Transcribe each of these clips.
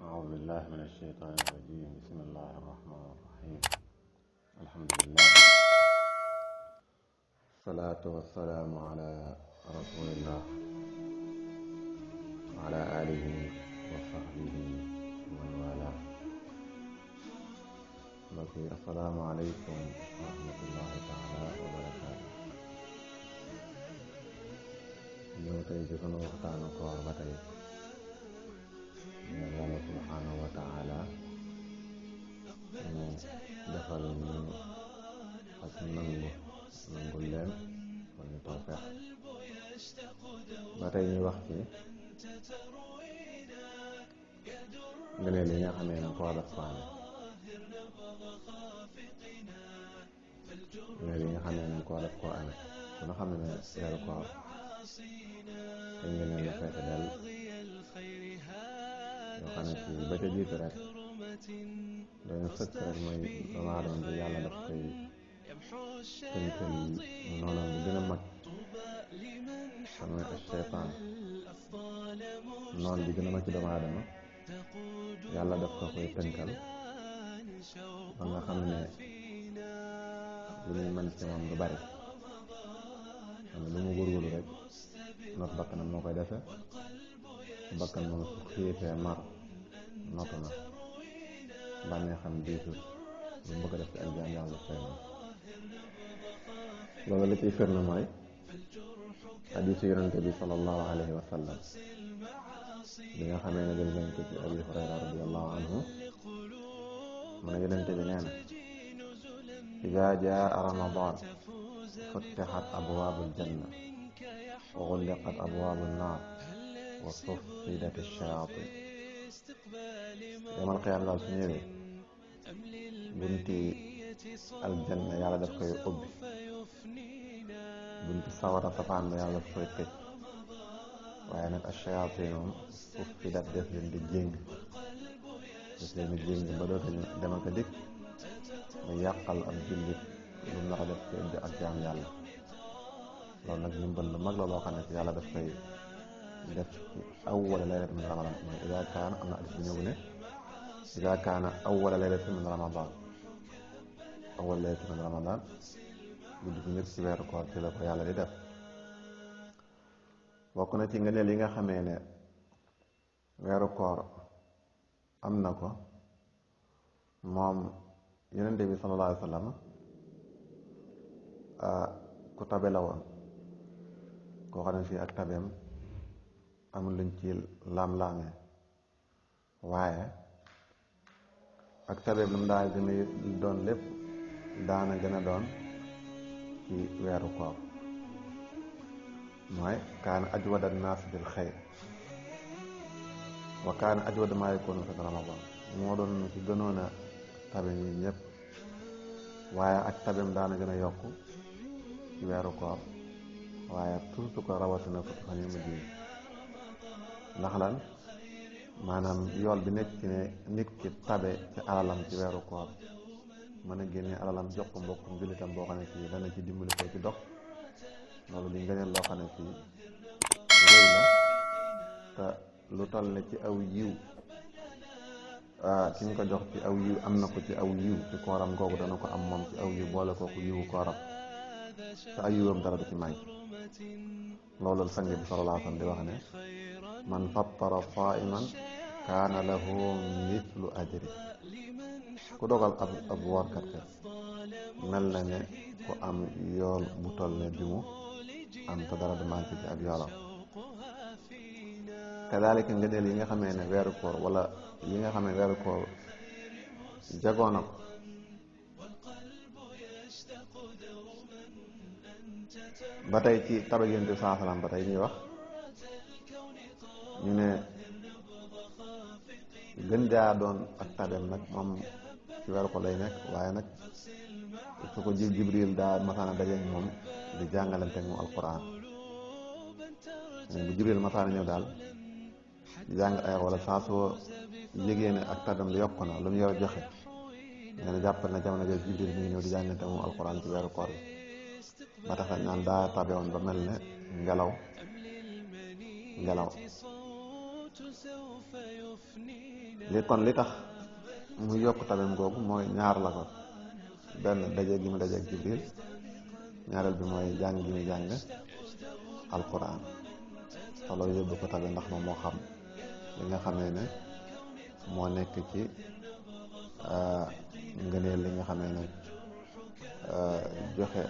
أعوذ بالله من الشيطان الرجيم. بسم الله الرحمن الرحيم. الحمد لله، الصلاة والسلام على رسول الله وعلى آله وصحبه ومن والاه. السلام عليكم ورحمة الله تعالى وبركاته. ñëw tey ci sunu waxtaanu koor ba tey ñaan Yàlla subhanahu wa taala mu defal ñu ak nangul leen kon ñu tawfeex. ba tey ñuy wax ci ngëneel yi nga xamee ne koor daf ko amee, ngëneel yi nga xamee ne koor daf ko amee. su nga xam ne weeru koor te ngëneel la feete del yoo xam ne ci ba ca jiitu rek doon sëkk rek mooy doomu aadama bi yàlla daf koy tënkal noonam bi gën a mag xam ne seytaan noon bi gën a mag ci doomu aadama yàlla daf ko koy tënkal ba nga xam ne lu muy mën ci moom du bari, xam ne lu mu góorgóorlu rek not bakkanam moo koy defe. bakkan moom su xiifee mar notu na bànnee xam diisul lu mu bëgg a def ci ak jaam yàlla fay na. loolu la ciy firnde mooy hadiisu yonente bi sallallahu alayhi wa sallam bi nga xamee ne jël nañ ko ci Abi Hurayra radiyallahu anhu mu ne yonente bi nee na idaa jaa ramadan futtixat abwaabul janna wa xulliqat abwaabun naar wa suffidat ash-shayaatiin. yamal qiyaam daal su ñëwee bunti aljanna yàlla daf koy ubbi, bunti sawara safaan ba yàlla daf koy tëj, waaye nag ash-shayaatiin moom suffidat def leen di jéng ba dootuñu dem ak a dikk ba yàqal ab jullit lu nar a def ci ak jaam yàlla. loolu nag ndimbal lu mag la loo xam ne yàlla daf koy def ci awwala laylatin min ramadan. mooy idaa kaana, am na hadis bu ñëw ne idaa kaana awwala laylatin min ramadan, awwala laylatin min ramadan guddi gu njëkk ci weeru koor ci la ko yàlla di def. bokk na ci ngëneel yi nga xamee ne weeru koor am na ko, moom yonente bi sallallahu alayhi wa sallam ku tabe la woon, koo xam ne fii ak tabeem amul luñ ci laam-laamee, waaye ak tabeem lu mu daa gën a doon lépp daana gën a doon ci weeru koor. mooy kaana ajwada naas bil xayr wa kaana ajwada maa yakuunu fi ramadan. moo doon ci gënoon a tabe ñi ñëpp, waaye ak tabeem daana gën a yokku ci weeru koor, waaye surtout ko rawatina ko fan yu mujj yi. ndax lan? maanaam yool bi nekk ci ne nit ki tabe ci alalam ci weeru koor, mën a génne alalam jox ko mbokkum jullitam boo xam ne fii dana ci dimbali ko ci dog. loolu di ngëneel loo xam ne fii rëy la, te lu toll ne ci aw yiw ki ñu ko jox ci aw yiw am na ko ci aw yiw ci kooram googu dana ko am moom ci aw yiw boole kooku yiwu kooram, te ay yiwam dara du ci may. loolu sang bi sallallahu alayhi wa sallam di wax ne man fattara saa'iman kaana lahu mithlu ajri. ku dogal ab woorkat mel na ne ku am yool bu toll ne bi mu am te dara du manqué ci ab yoolam. kadaalika ngëneel yi nga xamee ne weeru koor wala yi nga xamee weeru koor jagoo na ko, ba tey ci tabe Yonent bi sallallahu alayhi wa sallam ba tey ñuy wax ñu ne gën jaa doon ak tabeem nag moom ci weeru ko lay nekk, waaye nag su ko Jibril daa masaana dajeek moom di jàngalante ak moom alquran. bu Jibril masaana ñëw daal di jàng ay wala saa soo yégée ne ak tabeem li yokk na lu mu yor joxe, nee na jàppal na jamono jooju Jibril mi ngi ñëw di jàngante ak moom alquran ci weeru koor bi. ba tax naan daa tabe woon ba mel ne ngelaw kon li tax mu yokk tabeem googu mooy ñaar la ko benn daje gi mu daje ak Jibril ñaareel bi mooy jàng gi mu jàng alquran te loolu yóbbu ko tabe ndax moom moo xam li nga xamee ne moo nekk ci ngëneel li nga xamee ne joxe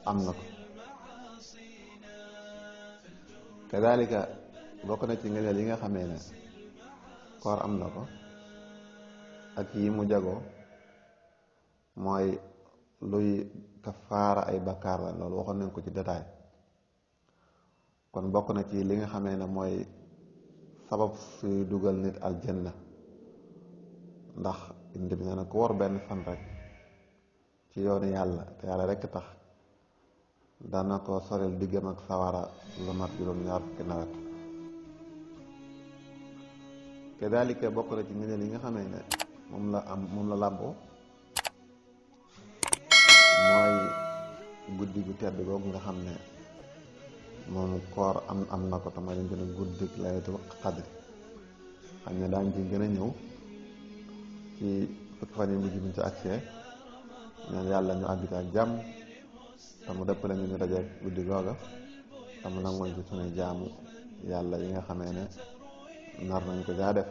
am na ko. kadalika bokk na ci ngëneel yi nga xamee ne koor am na ko ak yi mu jagoo mooy luy kafaara ay bakkaar la loolu waxoon nañ ko ci détail kon bokk na ci li nga xamee ne mooy sabab suy dugal nit aljanna ndax indi bi nee na ku war benn fan rek ci yoonu yàlla te yàlla rekk tax dana ko soril diggam ak sawara lu mat juróom-ñaar fukki nawet. kadalika bokk na ci ngëneel yi nga xamee ne moom la làmboo mooy guddi gu tedd googu nga xam ne moom koor am na ko te mooy dañ gën a guddi laylatul qadr xam ne daañ ci gën a ñëw ci fukki fan yi mujj buñ ci accès ñaan yàlla ñu àgg ci ak jàmm te mu dëpp lañu ñu dajeek guddi googa te mu nangoon ci sunuy jaamu yàlla yi nga xamee ne nar nañ ko jaa def.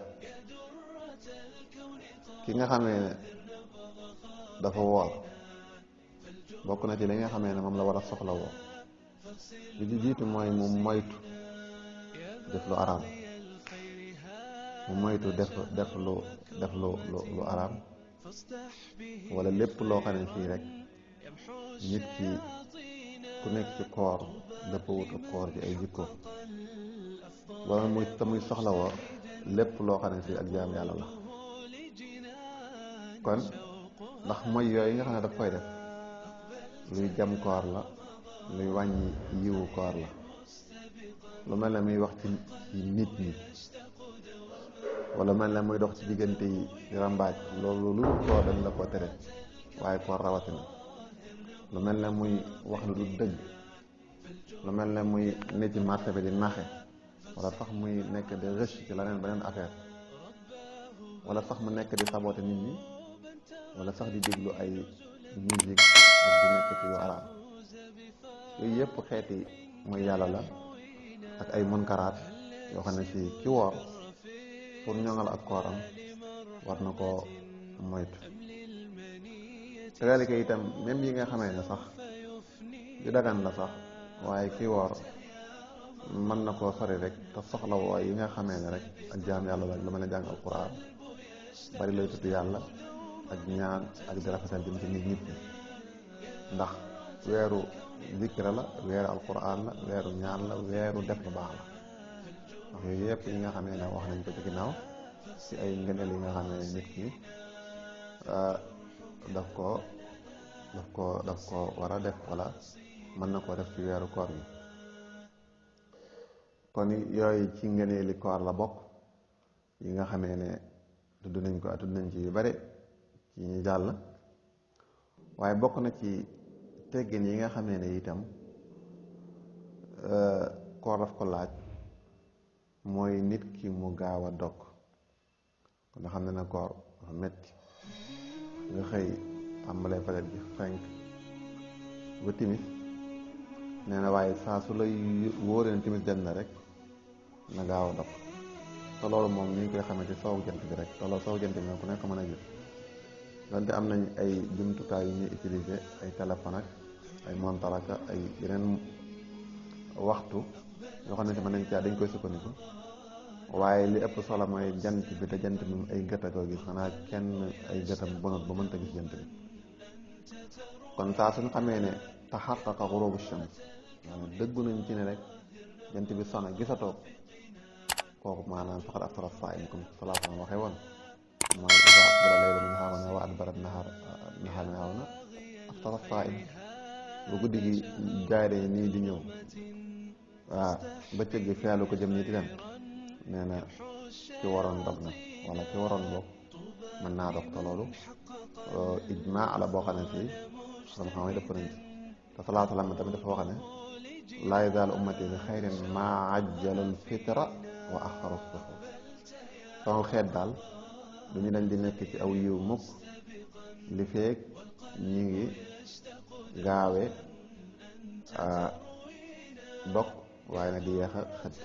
ki nga xamee ne dafa woor bokk na ci li nga xamee ne moom la war a soxla woo li ci jiitu mooy mu moytu def lu araam mu moytu def lu araam wala lépp loo xam ne fii rek nit ki ku nekk ci koor dafa wutu koor ci ay jikko wala muy soxla woo lépp loo xam ne fii ak jaam yàlla la. kon ndax mooy yooyu nga xam ne daf koy def luy jam koor la luy wàññi yiwu koor la lu mel ne muy wax ci nit ñi wala mel ne muy dox ci diggante yi di rambaaj loolu lu koor dañ la ko tere waaye koor rawatina lu mel ne muy wax lu du dëgg lu mel ne muy ne ci marché bi di naxe wala sax muy nekk di rëcc ci beneen affaire wala sax mu nekk di saboté nit ñi wala sax di déglu ay musique ak di nekk ci yu araam yooyu yëpp xeeti mooy yàlla la ak ay munkaraat yoo xam ne si ki woor pour ñoŋal ak kooram war na koo moytu. kadalika itam même yi nga xamee ne sax di dagan la sax waaye ki woor mën na koo sori rek te soxla woo yi nga xamee ne rek ak jaam yàlla la lu mel ne jàng alquran bari lay tudd yàlla ak ñaan ak di rafetal jëm ci nit ñi ndax weeru zikra la weeru alquran la weeru ñaan la weeru def lu baax la wax yooyu yëpp yi nga xamee ne wax nañ ko ci ginnaaw ci ay ngëneel yi nga xamee ne nit ki daf ko war a def wala mën na koo def ci weeru koor gi. kon yooyu ci ngëneeli koor la bokk yi nga xamee ne tudd nañ ci yu bare ci ñu jàll waaye bokk na ci teggin yi nga xamee ne itam koor daf ko laaj mooy nit ki mu gaaw a dog kon nga xam ne na koor dafa metti nga xëy tàmbalee fajar gi fenk ba timis nee na waaye saa su lay wóoree timis dem na rek na gaaw a dog te loolu moom ni ñu koy xamee ci soowu jant bi rek te loolu soowu jant bi nag ku nekk mën a gis donte am nañ ay jumtukaay yu ñuy utiliser ay téléphone ak ay montar ak ay yeneen waxtu yoo xam ne si mën nañ caa dañ koy sukkandiku waaye li ëpp solo mooy jant bi te jant bi ay gëta koo gis xanaa kenn ay gëtam bonut ba mënta gis jant bi kon saa suñ xamee ne taxaqaqa ghurubu shams maanaam dëggu nañ ci ne rek jant bi sona gisatoo kooku maanaam faqad aftara saa'im comme salaatu ma waxee woon mooy iza aqbala laylu min haahunaa wa adbara nahaar min haahunaa aftara saa'im bu guddi gi gaay nii di ñëw waaw bëccëg gi feelu ko jëm nii di dem nee na ki waroon dog na wala ki waroon boog mën naa dog te loolu ijmaa la boo xam ne fii xam-xam yi dëpp nañ ci te sallallahu alayhi wa sallam tamit dafa wax ne laa yazaalu ummati bi xayrin maa ajjalul fitra wa axaru suxur sama xeet daal du ñu dañ di nekk ci aw yiw mukk li feek ñi ngi gaawe dog waaye nag di yeex a xëdd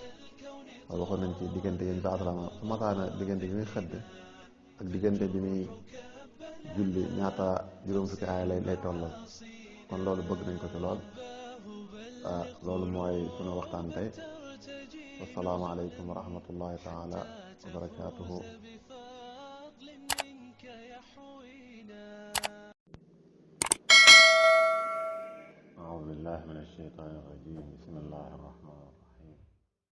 loolu waxoon nañ ci diggante yéen saa salama su masaana diggante bi muy xëdd ak diggante bi muy julli ñaata juróom fukki aaya lay tollal kon loolu bëgg nañ ko ci lool loolu mooy sunu waxtaan tey wassalaamu aleykum wa rahmatullahi taala wa barakaatuhu أعوذ بالله من الشيطان الرجيم بسم الله الرحمن الرحيم